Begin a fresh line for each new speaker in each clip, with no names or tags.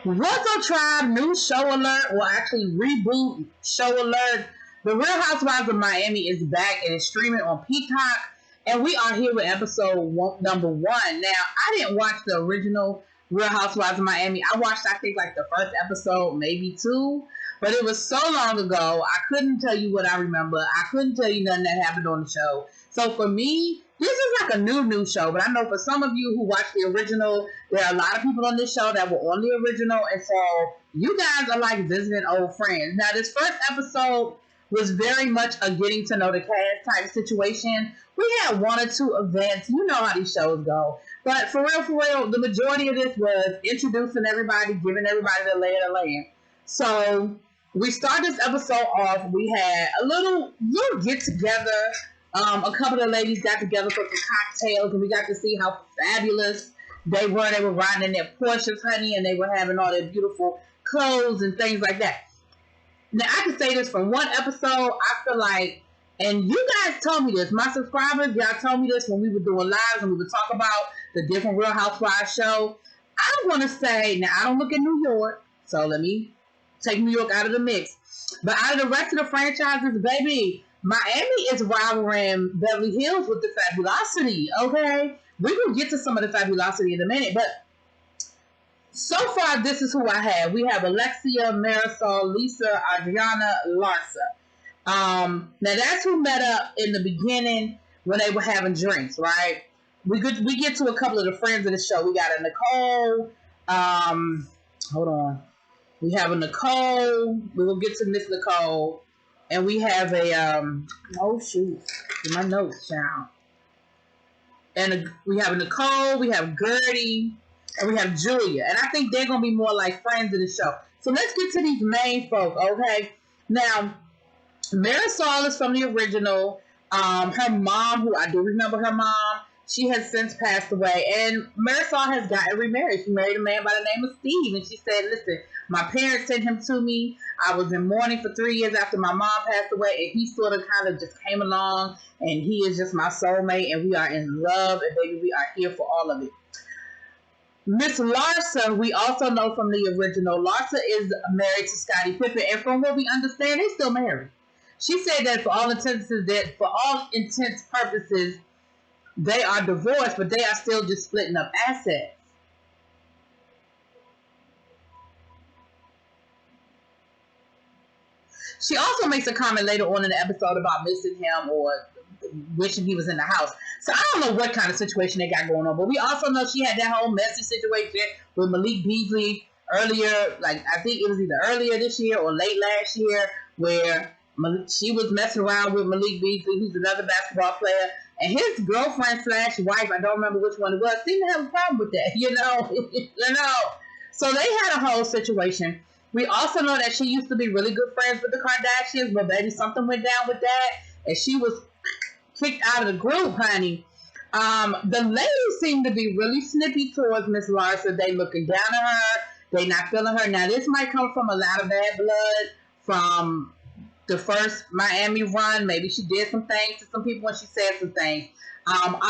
What's up, tribe? New show alert. Well, actually, reboot show alert. The Real Housewives of Miami is back and is streaming on Peacock. And we are here with number 1. Now, I didn't watch the original Real Housewives of Miami. I watched, I think, like the first episode, maybe 2. But it was so long ago, I couldn't tell you what I remember. I couldn't tell you nothing that happened on the show. So for me, this is like a new show. But I know for some of you who watched the original, there are a lot of people on this show that were on the original. And so you guys are like visiting old friends. Now, this first episode was very much a getting to know the cast type situation. We had 1 or 2 events. You know how these shows go. But for real, the majority of this was introducing everybody, giving everybody the lay of the land. So we start this episode off. We had a little get together. A couple of ladies got together for some cocktails, and we got to see how fabulous they were. They were riding in their Porsches, honey, and they were having all their beautiful clothes and things like that. Now, I can say this from one episode. I feel like, and you guys told me this, my subscribers, y'all told me this when we were doing lives and we would talk about the different Real Housewives show. I want to say, now, I don't look at New York, so let me take New York out of the mix. But out of the rest of the franchises, baby, Miami is rivaling Beverly Hills with the fabulosity, okay? We're going to get to some of the fabulosity in a minute, but so far, this is who I have. We have Alexia, Marisol, Lisa, Adriana, Larsa. Now, that's who met up in the beginning when they were having drinks, right? We get to a couple of the friends of the show. We got a Nicole. Hold on. We have a Nicole. We will get to Miss Nicole. And we have a, oh shoot, my notes down. And we have a Nicole, we have Gertie, and we have Julia. And I think they're going to be more like friends of the show. So let's get to these main folk, okay? Now, Marisol is from the original. Her mom, who I do remember her mom, she has since passed away. And Marisol has gotten remarried. She married a man by the name of Steve. And she said, listen, my parents sent him to me. I was in mourning for 3 years after my mom passed away. And he sort of kind of just came along. And he is just my soulmate. And we are in love. And baby, we are here for all of it. Miss Larsa, we also know from the original. Larsa is married to Scottie Pippen. And from what we understand, they're still married. She said that for all intents purposes, they are divorced, but they are still just splitting up assets. She also makes a comment later on in the episode about missing him or wishing he was in the house. So I don't know what kind of situation they got going on, but we also know she had that whole messy situation with Malik Beasley earlier, like I think it was either earlier this year or late last year, where she was messing around with Malik Beasley, who's another basketball player, and his girlfriend / wife, I don't remember which one it was, seemed to have a problem with that, you know. So they had a whole situation. We also know that she used to be really good friends with the Kardashians, but baby, something went down with that, and she was kicked out of the group, honey. The ladies seem to be really snippy towards Miss Larsa. They looking down at her. They not feeling her. Now, this might come from a lot of bad blood from the first Miami run. Maybe she did some things to some people when she said some things.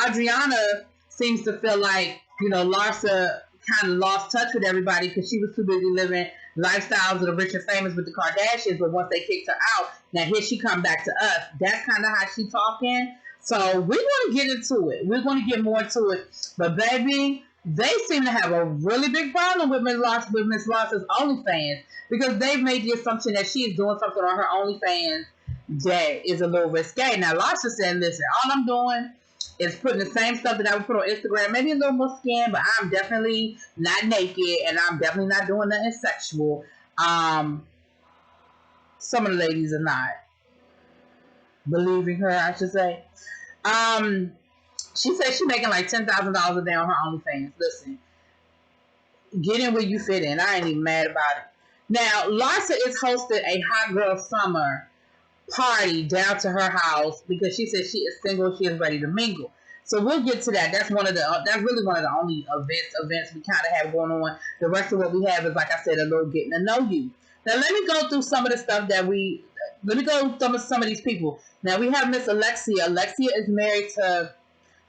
Adriana seems to feel like, Larsa kind of lost touch with everybody because she was too busy living lifestyles of the rich and famous with the Kardashians. But once they kicked her out, now here she come back to us. That's kind of how she talking. So we're going to get into it. We're going to get more into it. But baby, they seem to have a really big problem with Miss Larsa's OnlyFans, because they've made the assumption that she is doing something on her OnlyFans that is a little risque. Now, Larsa said, listen, all I'm doing is putting the same stuff that I would put on Instagram, maybe a little more skin, but I'm definitely not naked, and I'm definitely not doing nothing sexual. Some of the ladies are not believing her, I should say. She said she's making like $10,000 a day on her OnlyFans. Listen, get in where you fit in. I ain't even mad about it. Now, Larsa is hosting a hot girl summer party down to her house because she says she is single. She is ready to mingle. So we'll get to that. That's really one of the only events we kind of have going on. The rest of what we have is, like I said, a little getting to know you. Now, let me go through some of the stuff let me go through some of these people. Now, we have Miss Alexia. Alexia is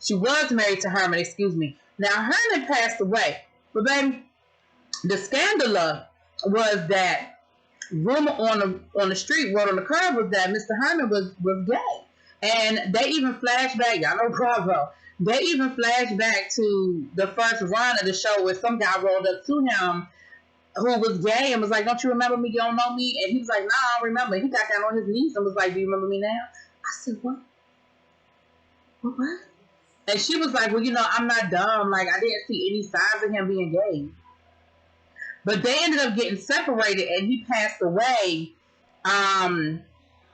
she was married to Herman, excuse me. Now, Herman passed away. But baby, The scandal was that rumor on the street, word on the curb, was that Mr. Herman was gay. And they even flashed back, y'all know Bravo, they even flashed back to the first run of the show where some guy rolled up to him who was gay and was like, don't you remember me? You don't know me? And he was like, nah, I don't remember. He got down on his knees and was like, do you remember me now? I said, what? What? And she was like, well, you know, I'm not dumb. Like, I didn't see any signs of him being gay. But they ended up getting separated and he passed away.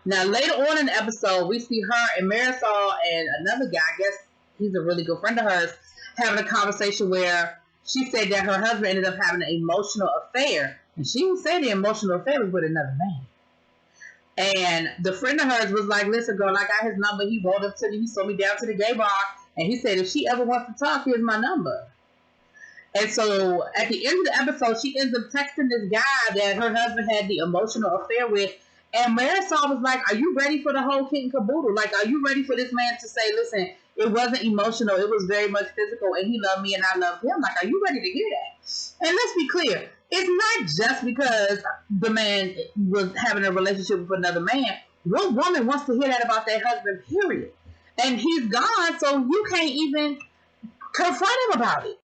Now, later on in the episode, we see her and Marisol and another guy, I guess he's a really good friend of hers, having a conversation where she said that her husband ended up having an emotional affair. And she didn't say the emotional affair was with another man. And the friend of hers was like, listen, girl, I got his number. He rolled up to me. He saw me down to the gay bar. And he said, if she ever wants to talk, here's my number. And so at the end of the episode, she ends up texting this guy that her husband had the emotional affair with. And Marisol was like, are you ready for the whole kit and caboodle? Like, are you ready for this man to say, listen, it wasn't emotional. It was very much physical. And he loved me and I loved him. Like, are you ready to hear that? And let's be clear. It's not just because the man was having a relationship with another man. What woman wants to hear that about their husband, period? And he's gone, so you can't even confront him about it.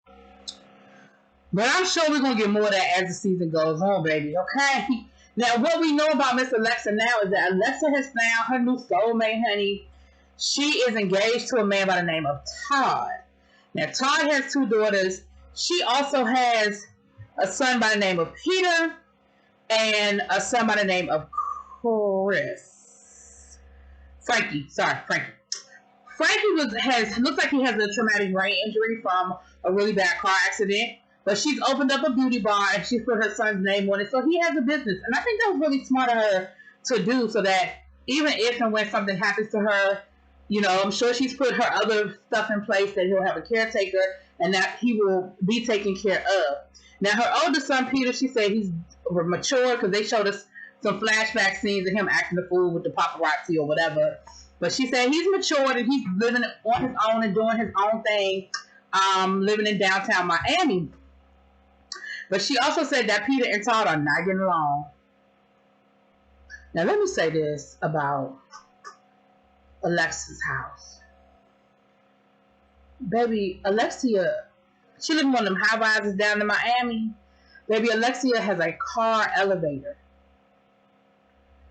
But I'm sure we're going to get more of that as the season goes on, baby, okay? Now, what we know about Miss Alexa now is that Alexa has found her new soulmate, honey. She is engaged to a man by the name of Todd. Now, Todd has 2 daughters. She also has a son by the name of Peter and a son by the name of Frankie. Frankie looks like he has a traumatic brain injury from a really bad car accident. But she's opened up a beauty bar and she's put her son's name on it. So he has a business. And I think that was really smart of her to do so that even if and when something happens to her, you know, I'm sure she's put her other stuff in place that he'll have a caretaker and that he will be taken care of. Now, her older son, Peter, she said he's mature because they showed us some flashback scenes of him acting the fool with the paparazzi or whatever. But she said he's matured and he's living on his own and doing his own thing, living in downtown Miami. But she also said that Peter and Todd are not getting along. Now, let me say this about Alexa's house. Baby, Alexia, she lives in one of them high rises down in Miami. Baby, Alexia has a car elevator.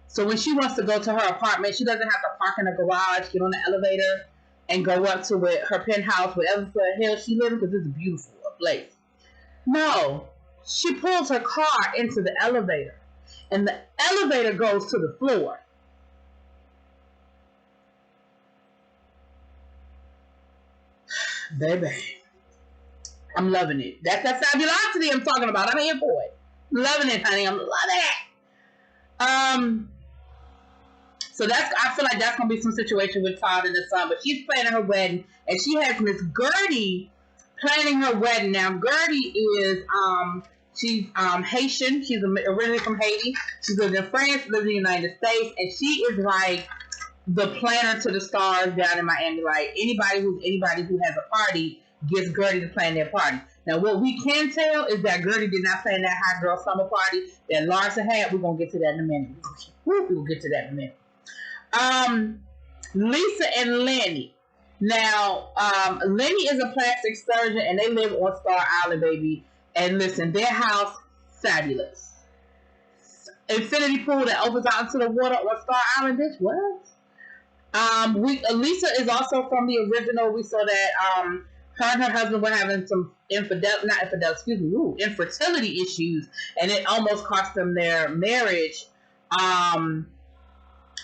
So when she wants to go to her apartment, she doesn't have to park in a garage, get on the elevator, and go up to her penthouse, wherever the hell she lives, because it's a beautiful place. No. She pulls her car into the elevator, and the elevator goes to the floor. Baby, I'm loving it. That's that fabulosity I'm talking about. I'm here for it. Loving it, honey. I'm loving it. So I feel like that's gonna be some situation with Todd and the son. But she's planning her wedding, and she has Miss Gertie planning her wedding. Now, Gertie is she's Haitian. She's originally from Haiti. She lives in France, lives in the United States, and she is like the planner to the stars down in Miami. Like anybody who has a party gets Gertie to plan their party. Now, what we can tell is that Gertie did not plan that hot girl summer party that Larsa had. We're gonna get to that in a minute. We'll get to that in a minute. Lisa and Lenny. Now, Lenny is a plastic surgeon, and they live on Star Island, baby. And listen, their house, fabulous. Infinity pool that opens out into the water on Star Island, bitch. What? Lisa is also from the original. We saw that her and her husband were having some infertility issues, and it almost cost them their marriage.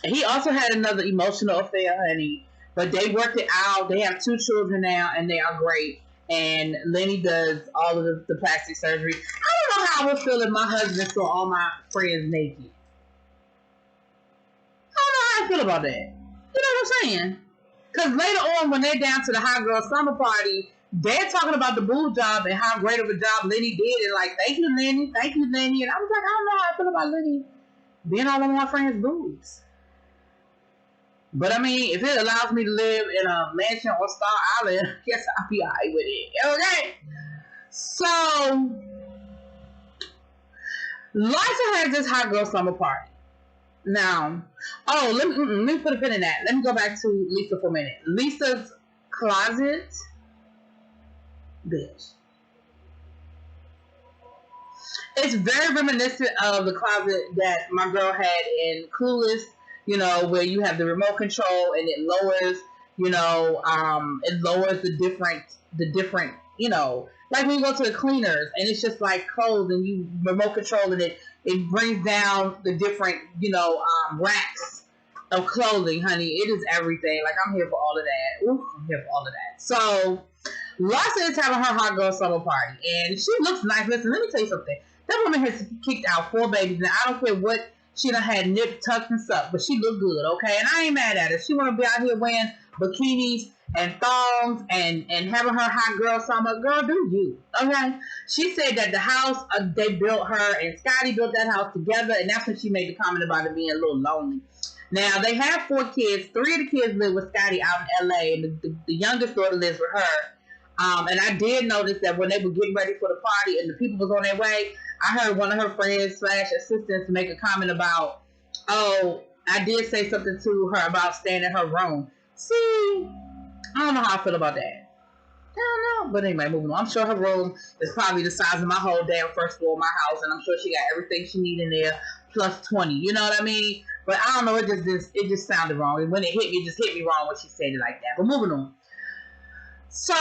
He also had another emotional affair, honey, but they worked it out. They have 2 children now, and they are great. And Lenny does all of the plastic surgery. I don't know how I would feel if my husband saw all my friends naked. I don't know how I feel about that. You know what I'm saying? Because later on, when they're down to the hot girl summer party, they're talking about the boob job and how great of a job Lenny did. And like, thank you, Lenny. Thank you, Lenny. And I was like, I don't know how I feel about Lenny being all over my friends' boobs. But I mean, if it allows me to live in a mansion on Star Island, I guess I'll be alright with it. Okay? So, Larsa has this hot girl summer party. Now, let me put a pin in that. Let me go back to Lisa for a minute. Lisa's closet, bitch. It's very reminiscent of the closet that my girl had in Clueless, you know, where you have the remote control and it lowers, you know, it lowers the different, you know, like when you go to the cleaners and it's just like clothes and you remote controlling it, it brings down the different, you know, racks of clothing, honey. It is everything. Like, I'm here for all of that. Ooh, I'm here for all of that. So, Larsa is having her hot girl summer party and she looks nice. Listen, let me tell you something. That woman has kicked out 4 babies, and I don't care what she done had nipped, tucked, and stuff, but she look good, okay? And I ain't mad at her. She want to be out here wearing bikinis and thongs and having her hot girl summer. Girl, do you, okay? She said that the house, they built her, and Scotty built that house together, and that's when she made the comment about it being a little lonely. Now, they have 4 kids. 3 of the kids live with Scotty out in L.A., and the youngest daughter lives with her. And I did notice that when they were getting ready for the party and the people was on their way, I heard one of her friends / assistants make a comment about, oh, I did say something to her about staying in her room. See, I don't know how I feel about that. I don't know. But anyway, moving on. I'm sure her room is probably the size of my whole damn first floor of my house, and I'm sure she got everything she needs in there, plus 20. You know what I mean? But I don't know. It just sounded wrong. And when it hit me, it just hit me wrong when she said it like that. But moving on. So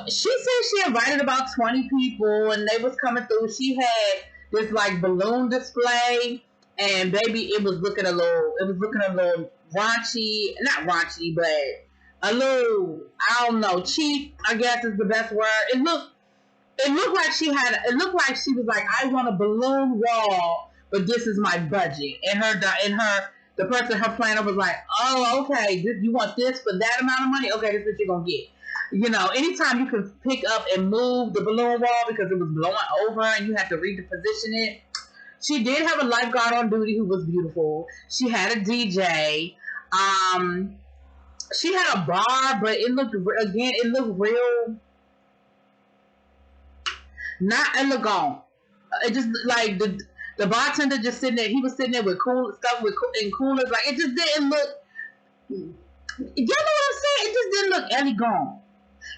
she said she invited about 20 people and they was coming through. She had this like balloon display and baby, it was looking a little raunchy, not raunchy, but a little, I don't know, cheap, I guess is the best word. It looked like she was like, I want a balloon wall, but this is my budget. And the person, her planner was like, oh, okay, you want this for that amount of money? Okay, this is what you're gonna get. You know, anytime you can pick up and move the balloon wall because it was blowing over and you had to reposition it. She did have a lifeguard on duty who was beautiful. She had a DJ. She had a bar, but it looked real, not elegant. It just like the bartender just sitting there. He was sitting there with cool stuff in coolers. Like, it just didn't look. You know what I'm saying? It just didn't look elegant.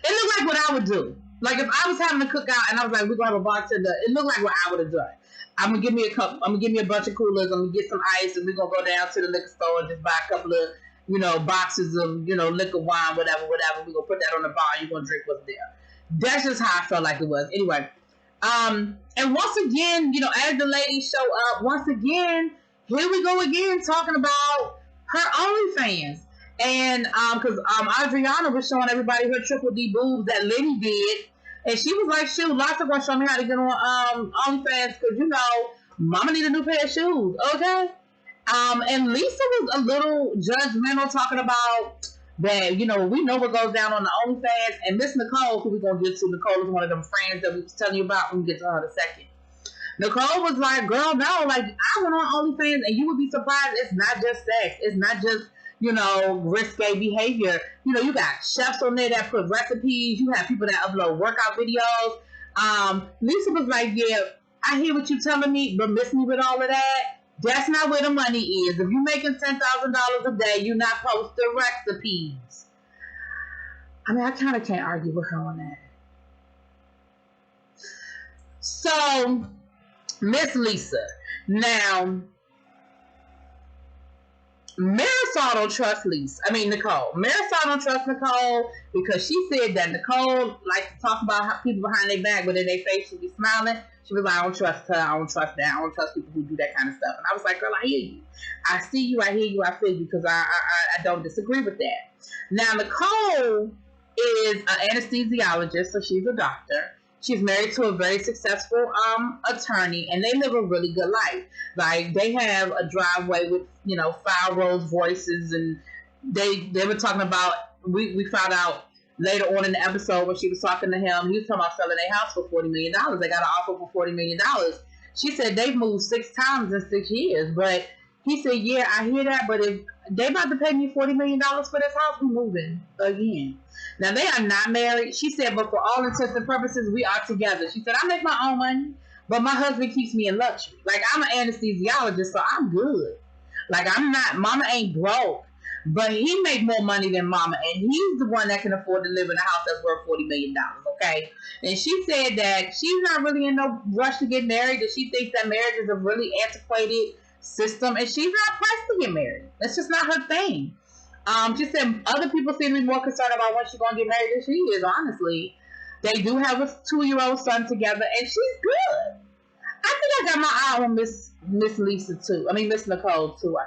It looked like what I would do. Like, if I was having a cookout and I was like, we're gonna have a bartender, it looked like what I would have done. I'm gonna give me a cup. I'm gonna give me a bunch of coolers. I'm gonna get some ice, and we're gonna go down to the liquor store and just buy a couple of, you know, boxes of, you know, liquor, wine, whatever. We're gonna put that on the bar. You're gonna drink what's there. That's just how I felt like it was. Anyway, and once again, you know, as the ladies show up, once again, here we go again talking about her OnlyFans. And because Adriana was showing everybody her triple D boobs that Lenny did, and she was like, shoot, lots of gonna show me how to get on OnlyFans, because, you know, mama need a new pair of shoes, okay? And Lisa was a little judgmental, talking about that, you know, we know what goes down on the OnlyFans. And Miss Nicole, who we're gonna get to, Nicole is one of them friends that we was telling you about when we get to her in a second. Nicole was like, girl, no, like, I went on OnlyFans, and you would be surprised, it's not just sex, it's not just, you know, risque behavior. You know, you got chefs on there that put recipes. You have people that upload workout videos. Lisa was like, yeah, I hear what you're telling me, but miss me with all of that. That's not where the money is. If you're making $10,000 a day, you're not posting recipes. I mean, I kind of can't argue with her on that. So, Miss Lisa. Now, Marisol don't trust Nicole. Marisol don't trust Nicole because she said that Nicole likes to talk about how people behind their back, but in their face she'll be smiling. She was like, I don't trust her. I don't trust that. I don't trust people who do that kind of stuff. And I was like, girl, I hear you. I see you. I hear you. I feel you, because I don't disagree with that. Now, Nicole is an anesthesiologist, so she's a doctor. She's married to a very successful attorney, and they live a really good life. Like, they have a driveway with, you know, 5 Rolls Royces, and they were talking about, we found out later on in the episode when she was talking to him, he was talking about selling their house for $40 million. They got an offer for $40 million. She said they've moved 6 times in 6 years, but he said, yeah, I hear that, but if they about to pay me $40 million for this house, we're moving again. Now, they are not married. She said, but for all intents and purposes, we are together. She said, I make my own money. But my husband keeps me in luxury. Like, I'm an anesthesiologist, so I'm good. Like, I'm not, mama ain't broke. But he make more money than mama, and he's the one that can afford to live in a house that's worth $40 million, okay? And she said that she's not really in no rush to get married, that she thinks that marriage is a really antiquated system, and she's not pressed to get married. That's just not her thing. She said other people seem to be more concerned about when she's going to get married than she is, honestly. They do have a 2-year-old son together, and she's good. I think I got my eye on Miss Lisa, too. I mean, Miss Nicole, too, I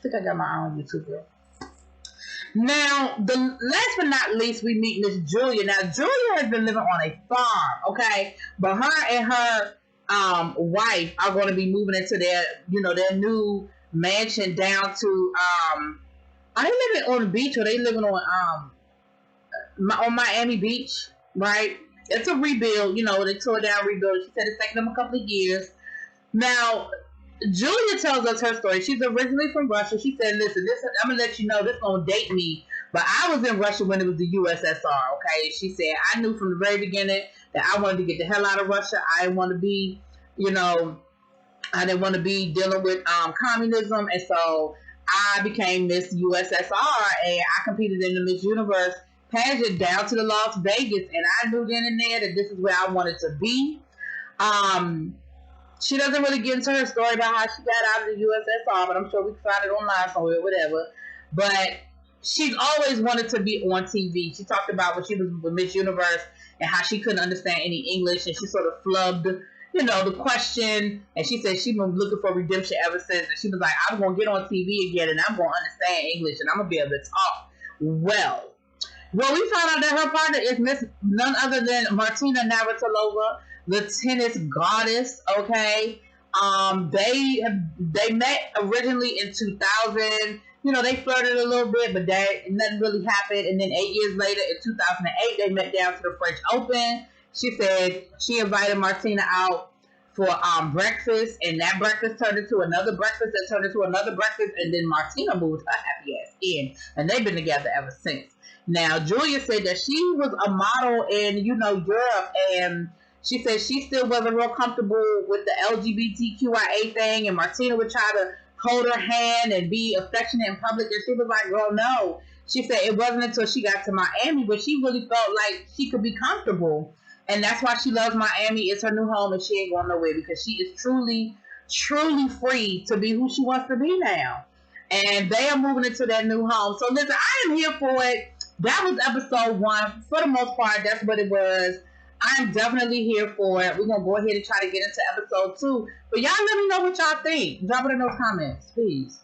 think I got my eye on you, too, girl. Now, the last but not least, we meet Miss Julia. Now, Julia has been living on a farm, okay? But her and her wife are going to be moving into their new mansion down to are they living on the beach, or they living on Miami Beach, right? It's a rebuild, they tore down, rebuild. She said it's taking them a couple of years. Now, Julia tells us her story. She's originally from Russia. She said, listen, I'm going to let you know, this going to date me, but I was in Russia when it was the USSR, okay? She said, I knew from the very beginning that I wanted to get the hell out of Russia. I didn't want to be, I didn't want to be dealing with communism, and so I became Miss USSR, and I competed in the Miss Universe pageant down to the Las Vegas, and I knew then and there that this is where I wanted to be. She doesn't really get into her story about how she got out of the USSR, but I'm sure we can find it online somewhere, whatever. But she's always wanted to be on TV. She talked about when she was with Miss Universe and how she couldn't understand any English, and she sort of flubbed, the question. And she said she's been looking for redemption ever since. And she was like, I'm going to get on TV again, and I'm going to understand English, and I'm going to be able to talk well. Well, we found out that her partner is none other than Martina Navratilova, the tennis goddess, okay? They met originally in 2000. They flirted a little bit, but nothing really happened. And then 8 years later, in 2008, they met down to the French Open. She said she invited Martina out for breakfast, and that breakfast turned into another breakfast that turned into another breakfast, and then Martina moved her happy ass in, and they've been together ever since. Now, Julia said that she was a model in, Europe, and she said she still wasn't real comfortable with the LGBTQIA thing, and Martina would try to hold her hand and be affectionate in public, and she was like, girl, no. She said it wasn't until she got to Miami where she really felt like she could be comfortable, and that's why she loves Miami. It's her new home, and she ain't going nowhere, because she is truly, truly free to be who she wants to be now. And they are moving into their new home. So listen, I am here for it. That was episode 1. For the most part, that's what it was. I'm definitely here for it. We're going to go ahead and try to get into episode 2. But y'all let me know what y'all think. Drop it in those comments, please.